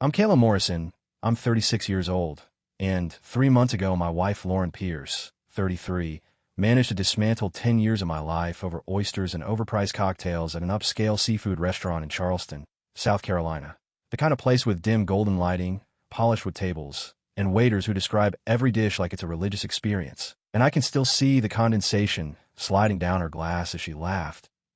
I'm Kayla Morrison. I'm 36 years old. And 3 months ago, my wife, Lauren Pierce, 33, managed to dismantle 10 years of my life over oysters and overpriced cocktails at an upscale seafood restaurant in Charleston, South Carolina. The kind of place with dim golden lighting, polished wood tables, and waiters who describe every dish like it's a religious experience. And I can still see the condensation sliding down her glass as she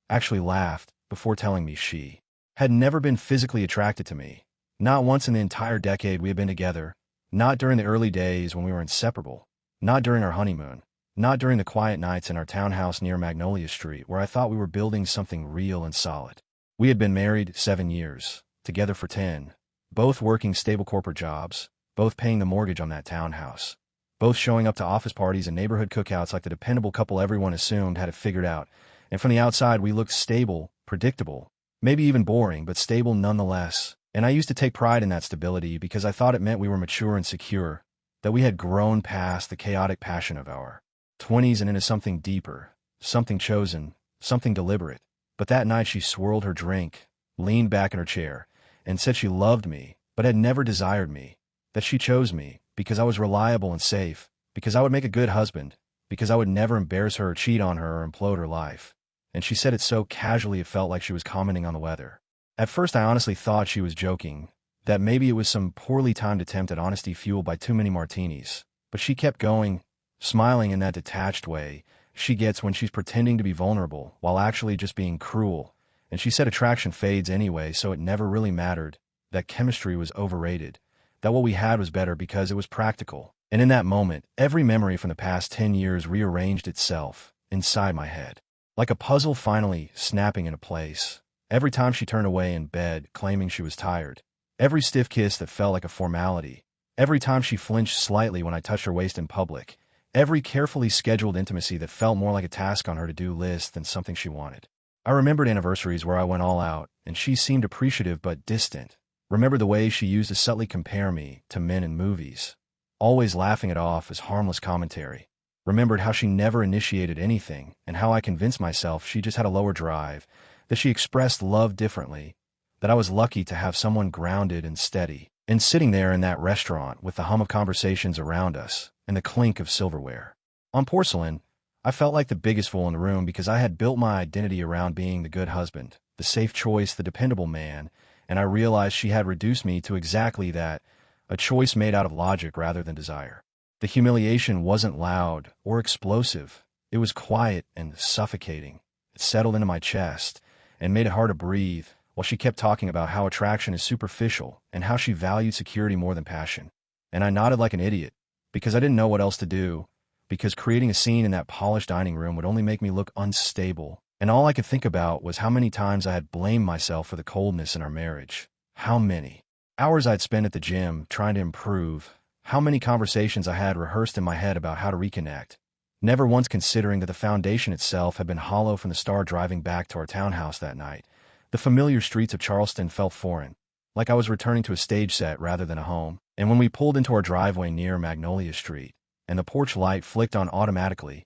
actually laughed, before telling me she had never been physically attracted to me. Not once in the entire decade we had been together, not during the early days when we were inseparable, not during our honeymoon, not during the quiet nights in our townhouse near Magnolia Street where I thought we were building something real and solid. We had been married 7 years, together for 10, both working stable corporate jobs, both paying the mortgage on that townhouse, both showing up to office parties and neighborhood cookouts like the dependable couple everyone assumed had it figured out, and from the outside we looked stable, predictable, maybe even boring, but stable nonetheless. And I used to take pride in that stability because I thought it meant we were mature and secure, that we had grown past the chaotic passion of our 20s and into something deeper, something chosen, something deliberate. But that night she swirled her drink, leaned back in her chair, and said she loved me, but had never desired me, that she chose me because I was reliable and safe, because I would make a good husband, because I would never embarrass her or cheat on her or implode her life. And she said it so casually it felt like she was commenting on the weather. At first I honestly thought she was joking, that maybe it was some poorly timed attempt at honesty fueled by too many martinis. But she kept going, smiling in that detached way she gets when she's pretending to be vulnerable while actually just being cruel. And she said attraction fades anyway, so it never really mattered, that chemistry was overrated, that what we had was better because it was practical. And in that moment, every memory from the past 10 years rearranged itself inside my head, like a puzzle finally snapping into place. Every time she turned away in bed, claiming she was tired. Every stiff kiss that felt like a formality. Every time she flinched slightly when I touched her waist in public. Every carefully scheduled intimacy that felt more like a task on her to-do list than something she wanted. I remembered anniversaries where I went all out, and she seemed appreciative but distant. Remembered the way she used to subtly compare me to men in movies, always laughing it off as harmless commentary. Remembered how she never initiated anything, and how I convinced myself she just had a lower drive, that she expressed love differently, that I was lucky to have someone grounded and steady. And sitting there in that restaurant with the hum of conversations around us and the clink of silverware on porcelain, I felt like the biggest fool in the room because I had built my identity around being the good husband, the safe choice, the dependable man, and I realized she had reduced me to exactly that, a choice made out of logic rather than desire. The humiliation wasn't loud or explosive. It was quiet and suffocating. It settled into my chest and made it hard to breathe, while she kept talking about how attraction is superficial and how she valued security more than passion. And I nodded like an idiot, because I didn't know what else to do, because creating a scene in that polished dining room would only make me look unstable. And all I could think about was how many times I had blamed myself for the coldness in our marriage. How many hours I'd spent at the gym trying to improve. How many conversations I had rehearsed in my head about how to reconnect. Never once considering that the foundation itself had been hollow from the start. Driving back to our townhouse that night, the familiar streets of Charleston felt foreign, like I was returning to a stage set rather than a home. And when we pulled into our driveway near Magnolia Street, and the porch light flicked on automatically,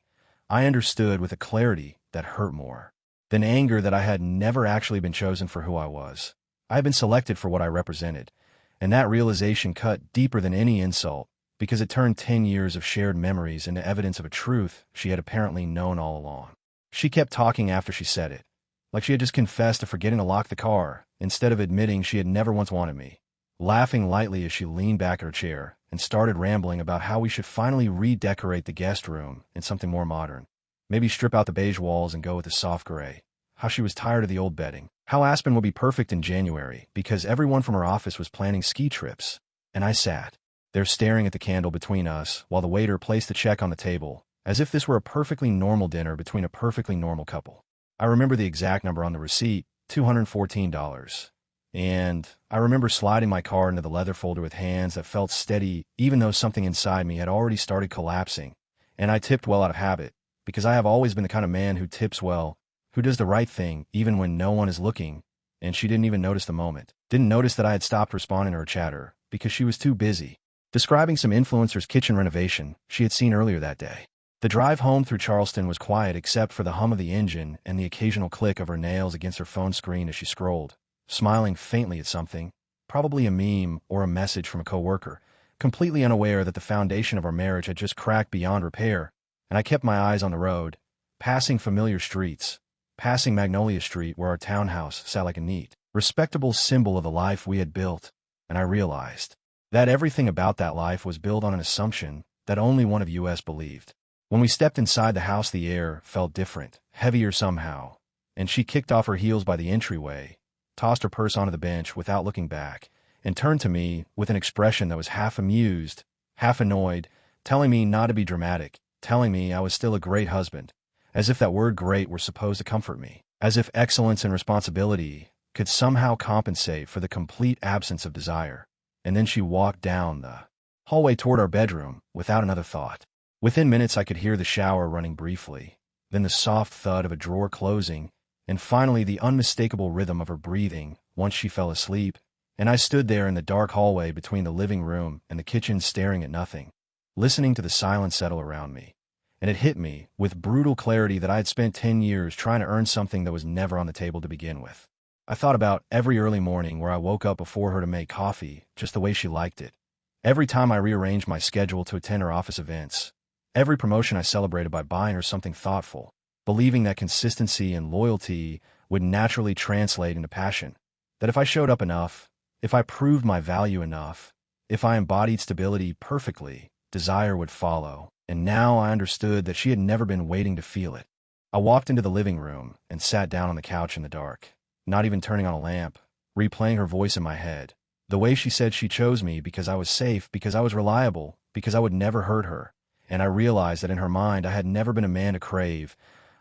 I understood with a clarity that hurt more than anger that I had never actually been chosen for who I was. I had been selected for what I represented, and that realization cut deeper than any insult, because it turned 10 years of shared memories into evidence of a truth she had apparently known all along. She kept talking after she said it, like she had just confessed to forgetting to lock the car, instead of admitting she had never once wanted me, laughing lightly as she leaned back in her chair and started rambling about how we should finally redecorate the guest room in something more modern. Maybe strip out the beige walls and go with a soft gray. How she was tired of the old bedding. How Aspen would be perfect in January because everyone from her office was planning ski trips. And I sat there staring at the candle between us while the waiter placed the check on the table, as if this were a perfectly normal dinner between a perfectly normal couple. I remember the exact number on the receipt, $214. And I remember sliding my card into the leather folder with hands that felt steady even though something inside me had already started collapsing. And I tipped well out of habit, because I have always been the kind of man who tips well, who does the right thing even when no one is looking. And she didn't even notice the moment. Didn't notice that I had stopped responding to her chatter, because she was too busy describing some influencer's kitchen renovation she had seen earlier that day. The drive home through Charleston was quiet except for the hum of the engine and the occasional click of her nails against her phone screen as she scrolled, smiling faintly at something, probably a meme or a message from a coworker, completely unaware that the foundation of our marriage had just cracked beyond repair, and I kept my eyes on the road, passing familiar streets, passing Magnolia Street where our townhouse sat like a neat, respectable symbol of the life we had built, and I realized that everything about that life was built on an assumption that only one of us believed. When we stepped inside the house, the air felt different, heavier somehow, and she kicked off her heels by the entryway, tossed her purse onto the bench without looking back, and turned to me with an expression that was half amused, half annoyed, telling me not to be dramatic, telling me I was still a great husband, as if that word great were supposed to comfort me, as if excellence and responsibility could somehow compensate for the complete absence of desire. And then she walked down the hallway toward our bedroom without another thought. Within minutes I could hear the shower running briefly, then the soft thud of a drawer closing, and finally the unmistakable rhythm of her breathing once she fell asleep, and I stood there in the dark hallway between the living room and the kitchen staring at nothing, listening to the silence settle around me. And it hit me with brutal clarity that I had spent 10 years trying to earn something that was never on the table to begin with. I thought about every early morning where I woke up before her to make coffee just the way she liked it, every time I rearranged my schedule to attend her office events, every promotion I celebrated by buying her something thoughtful, believing that consistency and loyalty would naturally translate into passion, that if I showed up enough, if I proved my value enough, if I embodied stability perfectly, desire would follow. And now I understood that she had never been waiting to feel it. I walked into the living room and sat down on the couch in the dark, not even turning on a lamp, replaying her voice in my head. The way she said she chose me because I was safe, because I was reliable, because I would never hurt her. And I realized that in her mind I had never been a man to crave.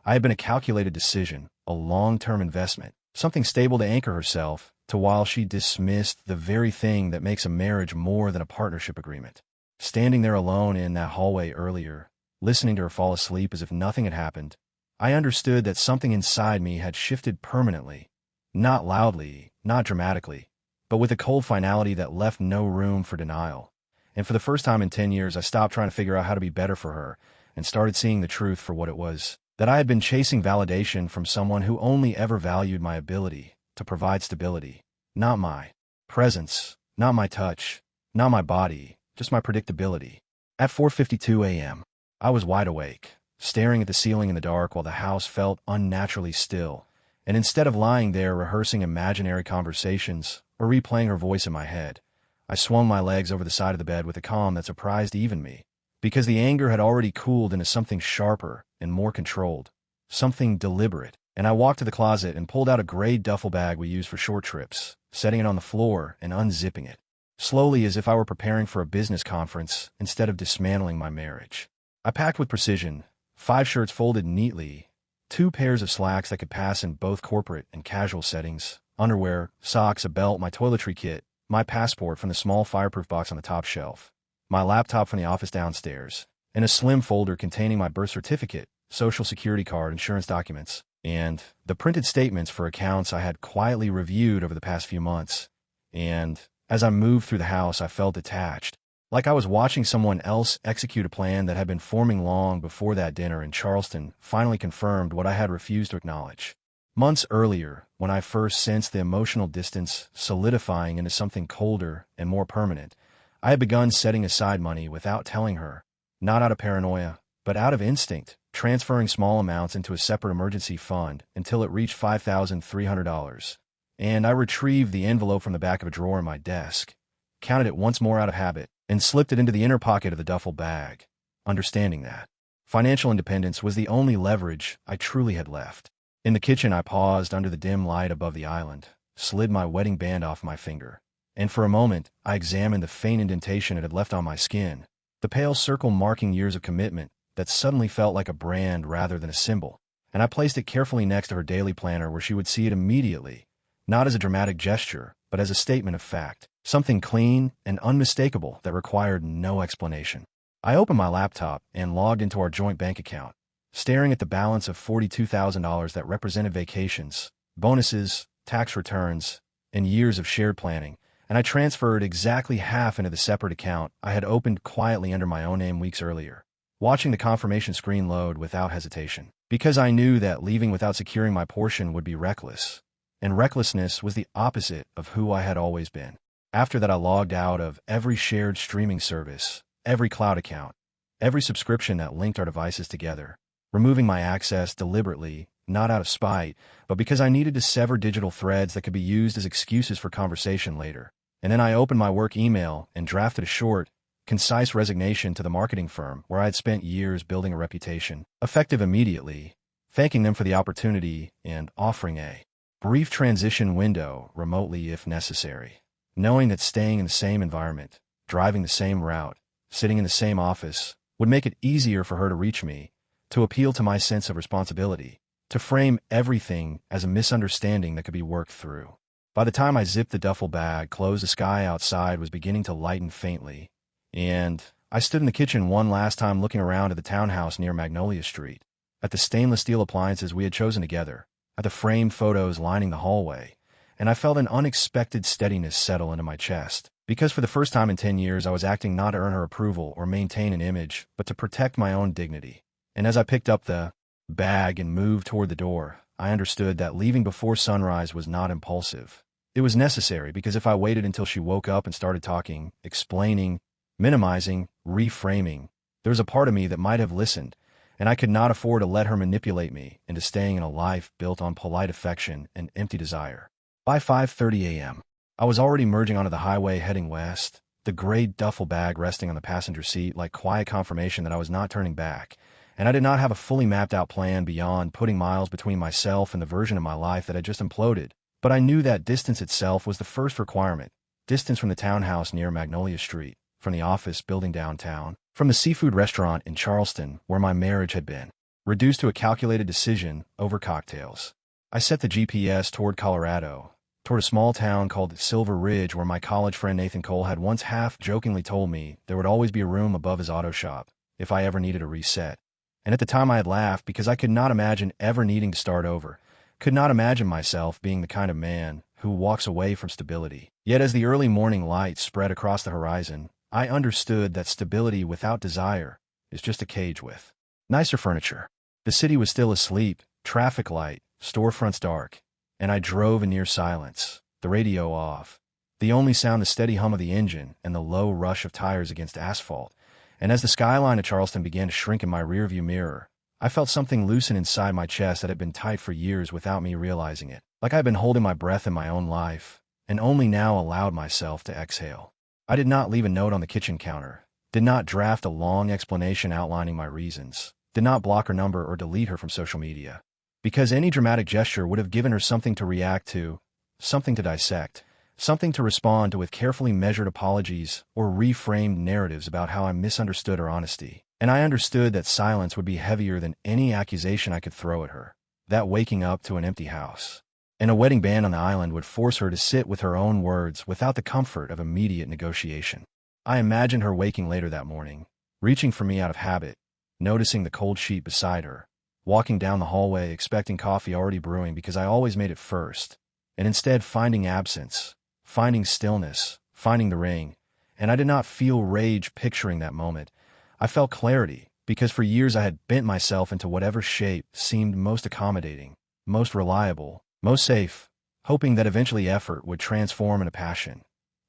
I had been a calculated decision, a long-term investment, something stable to anchor herself to while she dismissed the very thing that makes a marriage more than a partnership agreement. Standing there alone in that hallway earlier, listening to her fall asleep as if nothing had happened, I understood that something inside me had shifted permanently, not loudly, not dramatically, but with a cold finality that left no room for denial. And for the first time in 10 years, I stopped trying to figure out how to be better for her and started seeing the truth for what it was, that I had been chasing validation from someone who only ever valued my ability to provide stability, not my presence, not my touch, not my body, just my predictability. At 4:52 a.m., I was wide awake, staring at the ceiling in the dark while the house felt unnaturally still, and instead of lying there rehearsing imaginary conversations or replaying her voice in my head, I swung my legs over the side of the bed with a calm that surprised even me, because the anger had already cooled into something sharper and more controlled, something deliberate, and I walked to the closet and pulled out a gray duffel bag we use for short trips, setting it on the floor and unzipping it, slowly as if I were preparing for a business conference instead of dismantling my marriage. I packed with precision, 5 shirts folded neatly, 2 pairs of slacks that could pass in both corporate and casual settings, underwear, socks, a belt, my toiletry kit, my passport from the small fireproof box on the top shelf, my laptop from the office downstairs, and a slim folder containing my birth certificate, social security card, insurance documents, and the printed statements for accounts I had quietly reviewed over the past few months. And as I moved through the house, I felt detached, like I was watching someone else execute a plan that had been forming long before that dinner in Charleston finally confirmed what I had refused to acknowledge. Months earlier, when I first sensed the emotional distance solidifying into something colder and more permanent, I had begun setting aside money without telling her, not out of paranoia, but out of instinct, transferring small amounts into a separate emergency fund until it reached $5,300. And I retrieved the envelope from the back of a drawer in my desk, counted it once more out of habit, and slipped it into the inner pocket of the duffel bag, understanding that financial independence was the only leverage I truly had left. In the kitchen, I paused under the dim light above the island, slid my wedding band off my finger, and for a moment, I examined the faint indentation it had left on my skin, the pale circle marking years of commitment that suddenly felt like a brand rather than a symbol, and I placed it carefully next to her daily planner where she would see it immediately, not as a dramatic gesture, but as a statement of fact, something clean and unmistakable that required no explanation. I opened my laptop and logged into our joint bank account, staring at the balance of $42,000 that represented vacations, bonuses, tax returns, and years of shared planning, and I transferred exactly half into the separate account I had opened quietly under my own name weeks earlier, watching the confirmation screen load without hesitation, because I knew that leaving without securing my portion would be reckless, and recklessness was the opposite of who I had always been. After that, I logged out of every shared streaming service, every cloud account, every subscription that linked our devices together, removing my access deliberately, not out of spite, but because I needed to sever digital threads that could be used as excuses for conversation later. And then I opened my work email and drafted a short, concise resignation to the marketing firm where I had spent years building a reputation, effective immediately, thanking them for the opportunity and offering a brief transition window remotely if necessary. Knowing that staying in the same environment, driving the same route, sitting in the same office, would make it easier for her to reach me, to appeal to my sense of responsibility, to frame everything as a misunderstanding that could be worked through. By the time I zipped the duffel bag closed, the sky outside was beginning to lighten faintly, and I stood in the kitchen one last time looking around at the townhouse near Magnolia Street, at the stainless steel appliances we had chosen together, at the framed photos lining the hallway, and I felt an unexpected steadiness settle into my chest, because for the first time in 10 years I was acting not to earn her approval or maintain an image, but to protect my own dignity. And as I picked up the bag and moved toward the door, I understood that leaving before sunrise was not impulsive. It was necessary, because if I waited until she woke up and started talking, explaining, minimizing, reframing, there was a part of me that might have listened, and I could not afford to let her manipulate me into staying in a life built on polite affection and empty desire. By 5:30 a.m., I was already merging onto the highway heading west, the gray duffel bag resting on the passenger seat like quiet confirmation that I was not turning back, and I did not have a fully mapped out plan beyond putting miles between myself and the version of my life that had just imploded. But I knew that distance itself was the first requirement, distance from the townhouse near Magnolia Street, from the office building downtown, from the seafood restaurant in Charleston where my marriage had been, reduced to a calculated decision over cocktails. I set the GPS toward Colorado, toward a small town called Silver Ridge where my college friend Nathan Cole had once half-jokingly told me there would always be a room above his auto shop if I ever needed a reset. And at the time I had laughed because I could not imagine ever needing to start over, could not imagine myself being the kind of man who walks away from stability. Yet as the early morning light spread across the horizon, I understood that stability without desire is just a cage with nicer furniture. The city was still asleep, traffic light, storefronts dark, and I drove in near silence, the radio off, the only sound the steady hum of the engine and the low rush of tires against asphalt. And as the skyline of Charleston began to shrink in my rearview mirror, I felt something loosen inside my chest that had been tight for years without me realizing it, like I had been holding my breath in my own life, and only now allowed myself to exhale. I did not leave a note on the kitchen counter, did not draft a long explanation outlining my reasons, did not block her number or delete her from social media, because any dramatic gesture would have given her something to react to, something to dissect, something to respond to with carefully measured apologies or reframed narratives about how I misunderstood her honesty. And I understood that silence would be heavier than any accusation I could throw at her, that waking up to an empty house and a wedding band on the island would force her to sit with her own words without the comfort of immediate negotiation. I imagined her waking later that morning, reaching for me out of habit, noticing the cold sheet beside her, walking down the hallway expecting coffee already brewing because I always made it first, and instead finding absence, finding stillness, finding the ring, and I did not feel rage picturing that moment. I felt clarity, because for years I had bent myself into whatever shape seemed most accommodating, most reliable, most safe, hoping that eventually effort would transform into passion.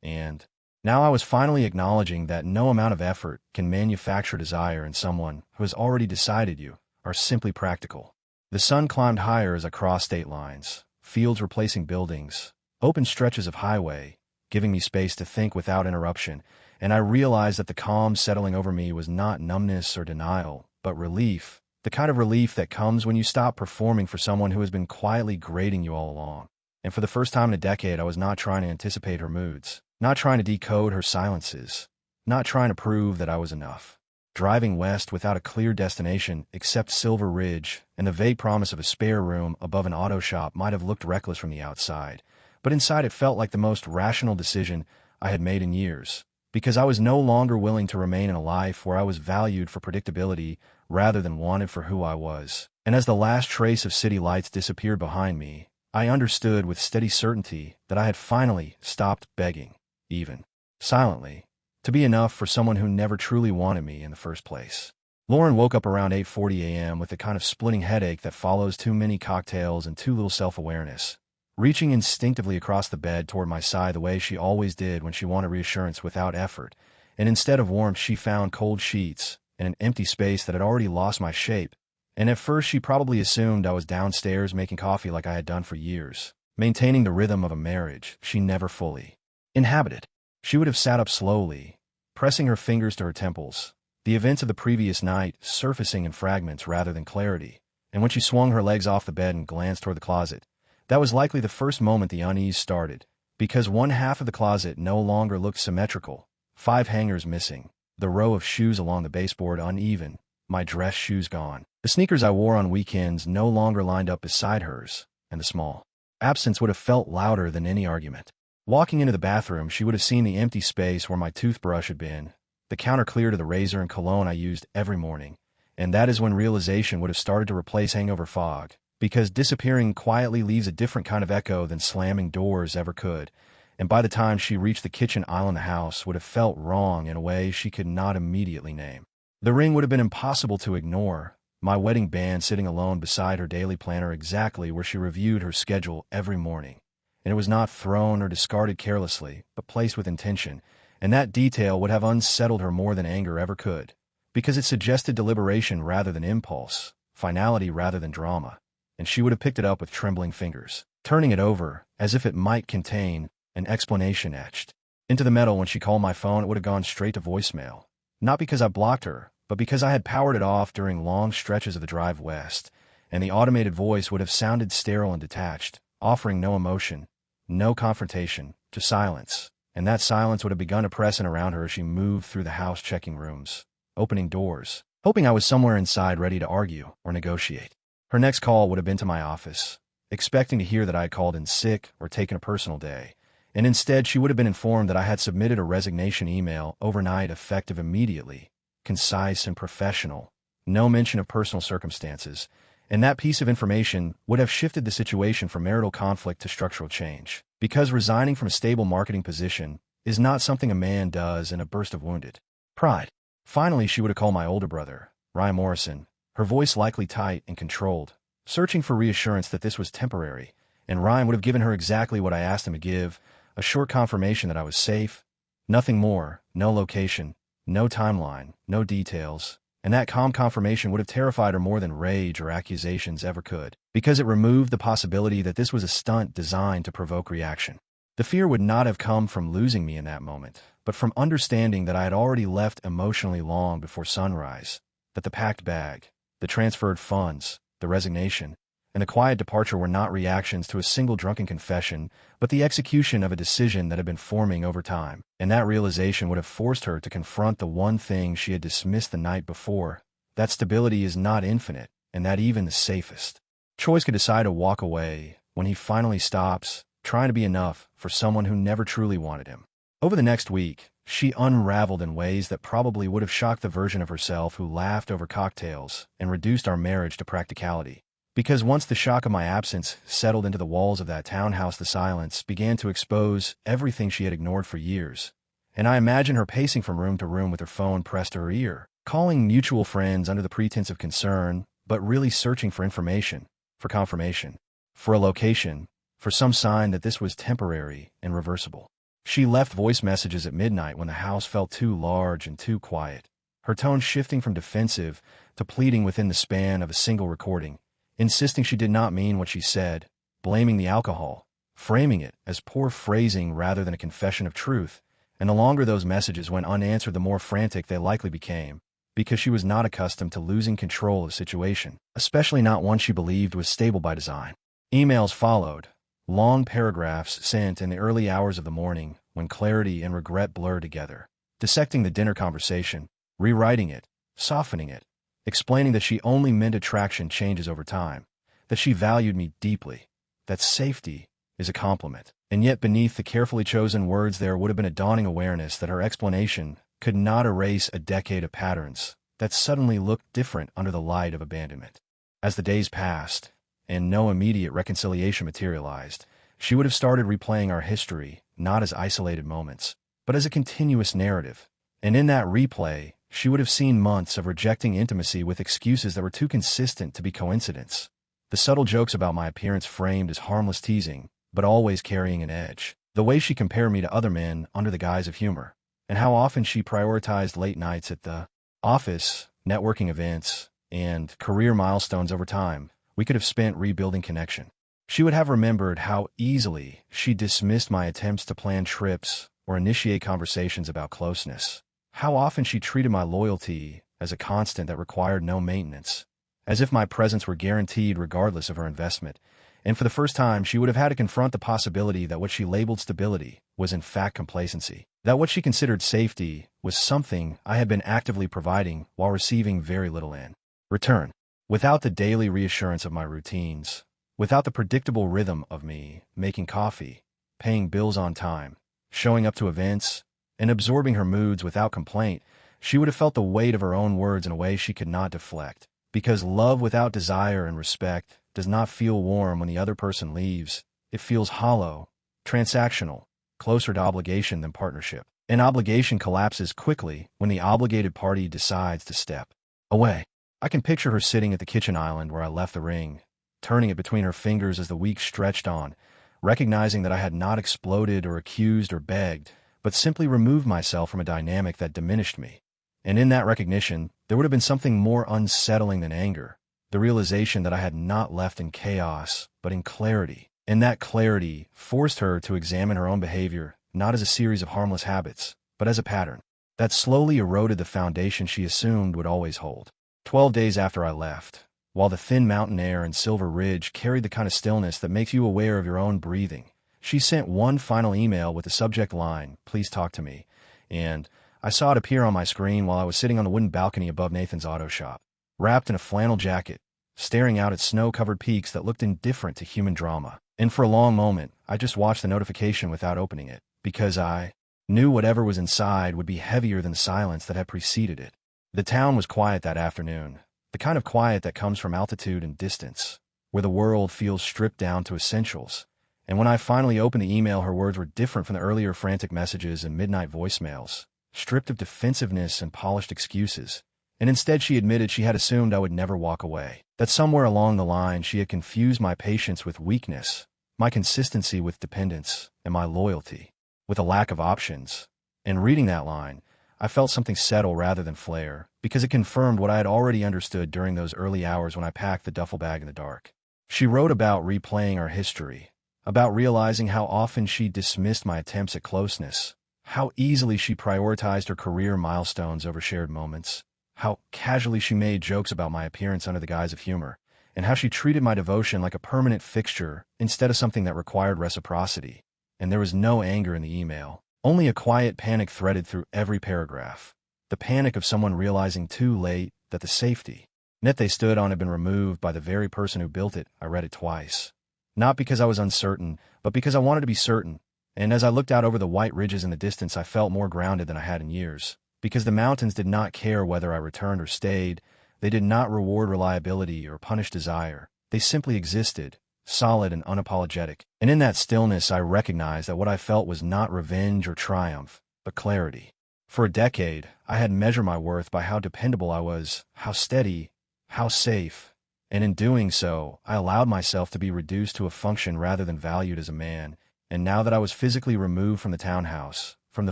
And now I was finally acknowledging that no amount of effort can manufacture desire in someone who has already decided you are simply practical. The sun climbed higher as I crossed state lines, fields replacing buildings, open stretches of highway, giving me space to think without interruption, and I realized that the calm settling over me was not numbness or denial, but relief, the kind of relief that comes when you stop performing for someone who has been quietly grating you all along. And for the first time in a decade, I was not trying to anticipate her moods, not trying to decode her silences, not trying to prove that I was enough. Driving west without a clear destination except Silver Ridge and the vague promise of a spare room above an auto shop might have looked reckless from the outside, but inside it felt like the most rational decision I had made in years, because I was no longer willing to remain in a life where I was valued for predictability rather than wanted for who I was. And as the last trace of city lights disappeared behind me, I understood with steady certainty that I had finally stopped begging, even silently, to be enough for someone who never truly wanted me in the first place. Lauren woke up around 8:40 a.m. with the kind of splitting headache that follows too many cocktails and too little self-awareness. reaching instinctively across the bed toward my side the way she always did when she wanted reassurance without effort, and instead of warmth she found cold sheets and an empty space that had already lost my shape. And at first she probably assumed I was downstairs making coffee like I had done for years, maintaining the rhythm of a marriage she never fully inhabited. She would have sat up slowly, pressing her fingers to her temples, the events of the previous night surfacing in fragments rather than clarity, and when she swung her legs off the bed and glanced toward the closet, that was likely the first moment the unease started, because one half of the closet no longer looked symmetrical, 5 hangers missing, the row of shoes along the baseboard uneven, my dress shoes gone. The sneakers I wore on weekends no longer lined up beside hers, and the small absence would have felt louder than any argument. Walking into the bathroom, she would have seen the empty space where my toothbrush had been, the counter clear to the razor and cologne I used every morning, and that is when realization would have started to replace hangover fog, because disappearing quietly leaves a different kind of echo than slamming doors ever could, and by the time she reached the kitchen aisle in the house would have felt wrong in a way she could not immediately name. The ring would have been impossible to ignore, my wedding band sitting alone beside her daily planner exactly where she reviewed her schedule every morning, and it was not thrown or discarded carelessly, but placed with intention, and that detail would have unsettled her more than anger ever could, because it suggested deliberation rather than impulse, finality rather than drama, and she would have picked it up with trembling fingers, turning it over as if it might contain an explanation etched into the metal. When she called my phone, it would have gone straight to voicemail, not because I blocked her, but because I had powered it off during long stretches of the drive west, and the automated voice would have sounded sterile and detached, offering no emotion, no confrontation, just silence, and that silence would have begun to press in around her as she moved through the house, checking rooms, opening doors, hoping I was somewhere inside ready to argue or negotiate. Her next call would have been to my office, expecting to hear that I had called in sick or taken a personal day, and instead she would have been informed that I had submitted a resignation email overnight, effective immediately, concise and professional, no mention of personal circumstances, and that piece of information would have shifted the situation from marital conflict to structural change, because resigning from a stable marketing position is not something a man does in a burst of wounded pride. Finally, she would have called my older brother, Ryan Morrison, her voice likely tight and controlled, searching for reassurance that this was temporary, and Ryan would have given her exactly what I asked him to give, a short confirmation that I was safe, nothing more, no location, no timeline, no details, and that calm confirmation would have terrified her more than rage or accusations ever could, because it removed the possibility that this was a stunt designed to provoke reaction. The fear would not have come from losing me in that moment, but from understanding that I had already left emotionally long before sunrise, that the packed bag, the transferred funds, the resignation, and the quiet departure were not reactions to a single drunken confession, but the execution of a decision that had been forming over time, and that realization would have forced her to confront the one thing she had dismissed the night before, that stability is not infinite, and that even the safest choice could decide to walk away when he finally stops trying to be enough for someone who never truly wanted him. Over the next week, she unraveled in ways that probably would have shocked the version of herself who laughed over cocktails and reduced our marriage to practicality. Because once the shock of my absence settled into the walls of that townhouse, the silence began to expose everything she had ignored for years, and I imagine her pacing from room to room with her phone pressed to her ear, calling mutual friends under the pretense of concern, but really searching for information, for confirmation, for a location, for some sign that this was temporary and reversible. She left voice messages at midnight when the house felt too large and too quiet, her tone shifting from defensive to pleading within the span of a single recording, insisting she did not mean what she said, blaming the alcohol, framing it as poor phrasing rather than a confession of truth, and the longer those messages went unanswered, the more frantic they likely became, because she was not accustomed to losing control of a situation, especially not one she believed was stable by design. Emails followed, long paragraphs sent in the early hours of the morning when clarity and regret blurred together, dissecting the dinner conversation, rewriting it, softening it, explaining that she only meant attraction changes over time, that she valued me deeply, that safety is a compliment. And yet beneath the carefully chosen words there would have been a dawning awareness that her explanation could not erase a decade of patterns that suddenly looked different under the light of abandonment. As the days passed, and no immediate reconciliation materialized, she would have started replaying our history, not as isolated moments, but as a continuous narrative. And in that replay, she would have seen months of rejecting intimacy with excuses that were too consistent to be coincidence. The subtle jokes about my appearance framed as harmless teasing, but always carrying an edge. The way she compared me to other men under the guise of humor, and how often she prioritized late nights at the office, networking events, and career milestones over time we could have spent rebuilding connection. She would have remembered how easily she dismissed my attempts to plan trips or initiate conversations about closeness. How often she treated my loyalty as a constant that required no maintenance, as if my presence were guaranteed regardless of her investment. And for the first time, she would have had to confront the possibility that what she labeled stability was in fact complacency, that what she considered safety was something I had been actively providing while receiving very little in return. Without the daily reassurance of my routines, without the predictable rhythm of me making coffee, paying bills on time, showing up to events, and absorbing her moods without complaint, she would have felt the weight of her own words in a way she could not deflect. Because love without desire and respect does not feel warm when the other person leaves. It feels hollow, transactional, closer to obligation than partnership. And obligation collapses quickly when the obligated party decides to step away. I can picture her sitting at the kitchen island where I left the ring, turning it between her fingers as the weeks stretched on, recognizing that I had not exploded or accused or begged, but simply removed myself from a dynamic that diminished me. And in that recognition, there would have been something more unsettling than anger, the realization that I had not left in chaos, but in clarity. And that clarity forced her to examine her own behavior, not as a series of harmless habits, but as a pattern that slowly eroded the foundation she assumed would always hold. 12 days after I left, while the thin mountain air and Silver Ridge carried the kind of stillness that makes you aware of your own breathing, she sent one final email with the subject line, "Please talk to me," and I saw it appear on my screen while I was sitting on the wooden balcony above Nathan's auto shop, wrapped in a flannel jacket, staring out at snow-covered peaks that looked indifferent to human drama. And for a long moment, I just watched the notification without opening it, because I knew whatever was inside would be heavier than the silence that had preceded it. The town was quiet that afternoon, the kind of quiet that comes from altitude and distance, where the world feels stripped down to essentials. And when I finally opened the email, her words were different from the earlier frantic messages and midnight voicemails, stripped of defensiveness and polished excuses. And instead she admitted she had assumed I would never walk away, that somewhere along the line she had confused my patience with weakness, my consistency with dependence, and my loyalty with a lack of options. And reading that line, I felt something settle rather than flare, because it confirmed what I had already understood during those early hours when I packed the duffel bag in the dark. She wrote about replaying our history, about realizing how often she dismissed my attempts at closeness, how easily she prioritized her career milestones over shared moments, how casually she made jokes about my appearance under the guise of humor, and how she treated my devotion like a permanent fixture instead of something that required reciprocity. And there was no anger in the email, only a quiet panic threaded through every paragraph. The panic of someone realizing too late that the safety net they stood on had been removed by the very person who built it. I read it twice. Not because I was uncertain, but because I wanted to be certain. And as I looked out over the white ridges in the distance, I felt more grounded than I had in years. Because the mountains did not care whether I returned or stayed. They did not reward reliability or punish desire. They simply existed, solid and unapologetic. And in that stillness, I recognized that what I felt was not revenge or triumph, but clarity. For a decade, I had measured my worth by how dependable I was, how steady, how safe. And in doing so, I allowed myself to be reduced to a function rather than valued as a man. And now that I was physically removed from the townhouse, from the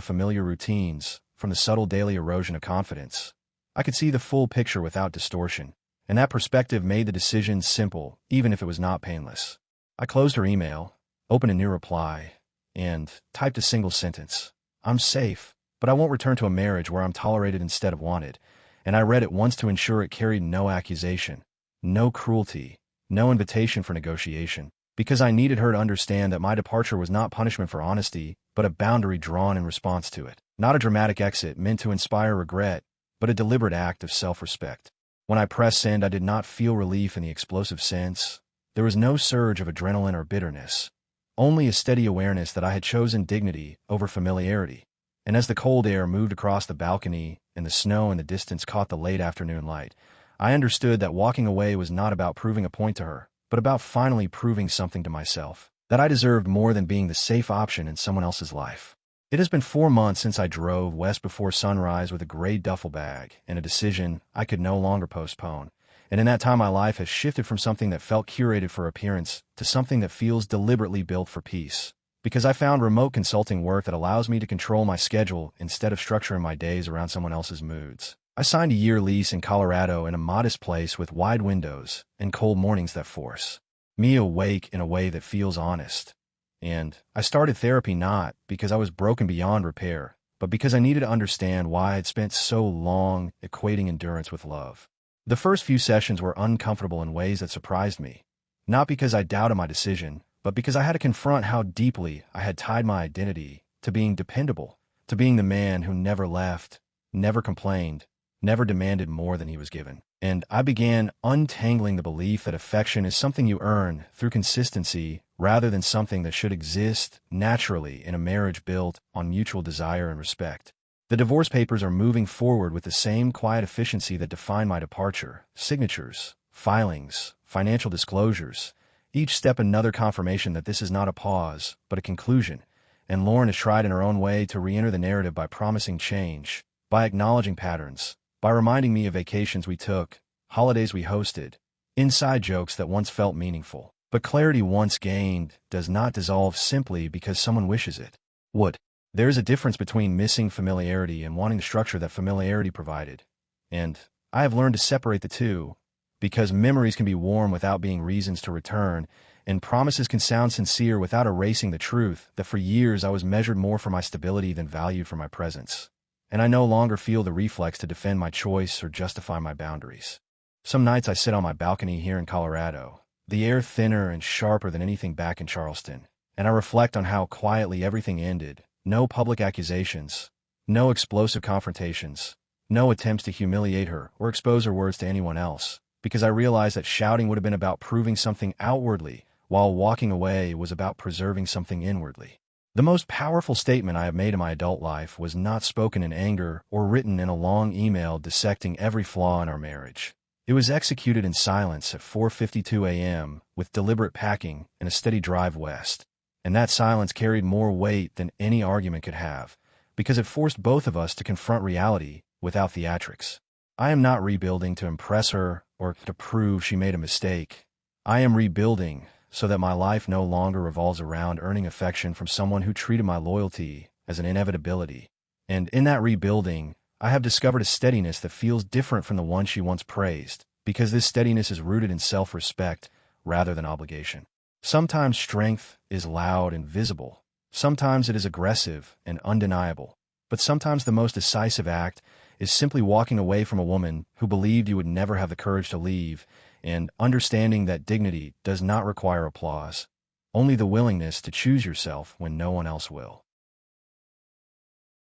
familiar routines, from the subtle daily erosion of confidence, I could see the full picture without distortion. And that perspective made the decision simple, even if it was not painless. I closed her email, opened a new reply, and typed a single sentence. "I'm safe, but I won't return to a marriage where I'm tolerated instead of wanted." And I read it once to ensure it carried no accusation, no cruelty, no invitation for negotiation, because I needed her to understand that my departure was not punishment for honesty, but a boundary drawn in response to it. Not a dramatic exit meant to inspire regret, but a deliberate act of self-respect. When I pressed send, I did not feel relief in the explosive sense. There was no surge of adrenaline or bitterness, only a steady awareness that I had chosen dignity over familiarity. And as the cold air moved across the balcony and the snow in the distance caught the late afternoon light, I understood that walking away was not about proving a point to her, but about finally proving something to myself, that I deserved more than being the safe option in someone else's life. It has been 4 months since I drove west before sunrise with a gray duffel bag and a decision I could no longer postpone. And in that time, my life has shifted from something that felt curated for appearance to something that feels deliberately built for peace. Because I found remote consulting work that allows me to control my schedule instead of structuring my days around someone else's moods. I signed a year lease in Colorado in a modest place with wide windows and cold mornings that force me awake in a way that feels honest. And I started therapy not because I was broken beyond repair, but because I needed to understand why I had spent so long equating endurance with love. The first few sessions were uncomfortable in ways that surprised me, not because I doubted my decision, but because I had to confront how deeply I had tied my identity to being dependable, to being the man who never left, never complained, never demanded more than he was given. And I began untangling the belief that affection is something you earn through consistency rather than something that should exist naturally in a marriage built on mutual desire and respect. The divorce papers are moving forward with the same quiet efficiency that defined my departure: signatures, filings, financial disclosures. Each step another confirmation that this is not a pause, but a conclusion. And Lauren has tried in her own way to re-enter the narrative by promising change, by acknowledging patterns, by reminding me of vacations we took, holidays we hosted, inside jokes that once felt meaningful. But clarity once gained does not dissolve simply because someone wishes it would. There is a difference between missing familiarity and wanting the structure that familiarity provided. And I have learned to separate the two, because memories can be warm without being reasons to return, and promises can sound sincere without erasing the truth that for years I was measured more for my stability than valued for my presence. And I no longer feel the reflex to defend my choice or justify my boundaries. Some nights I sit on my balcony here in Colorado, the air thinner and sharper than anything back in Charleston, and I reflect on how quietly everything ended. No public accusations, no explosive confrontations, no attempts to humiliate her or expose her words to anyone else, because I realized that shouting would have been about proving something outwardly, while walking away was about preserving something inwardly. The most powerful statement I have made in my adult life was not spoken in anger or written in a long email dissecting every flaw in our marriage. It was executed in silence at 4:52 a.m. with deliberate packing and a steady drive west. And that silence carried more weight than any argument could have, because it forced both of us to confront reality without theatrics. I am not rebuilding to impress her or to prove she made a mistake. I am rebuilding so that my life no longer revolves around earning affection from someone who treated my loyalty as an inevitability. And in that rebuilding, I have discovered a steadiness that feels different from the one she once praised, because this steadiness is rooted in self-respect rather than obligation. Sometimes strength is loud and visible. Sometimes it is aggressive and undeniable. But sometimes the most decisive act is simply walking away from a woman who believed you would never have the courage to leave, and understanding that dignity does not require applause, only the willingness to choose yourself when no one else will.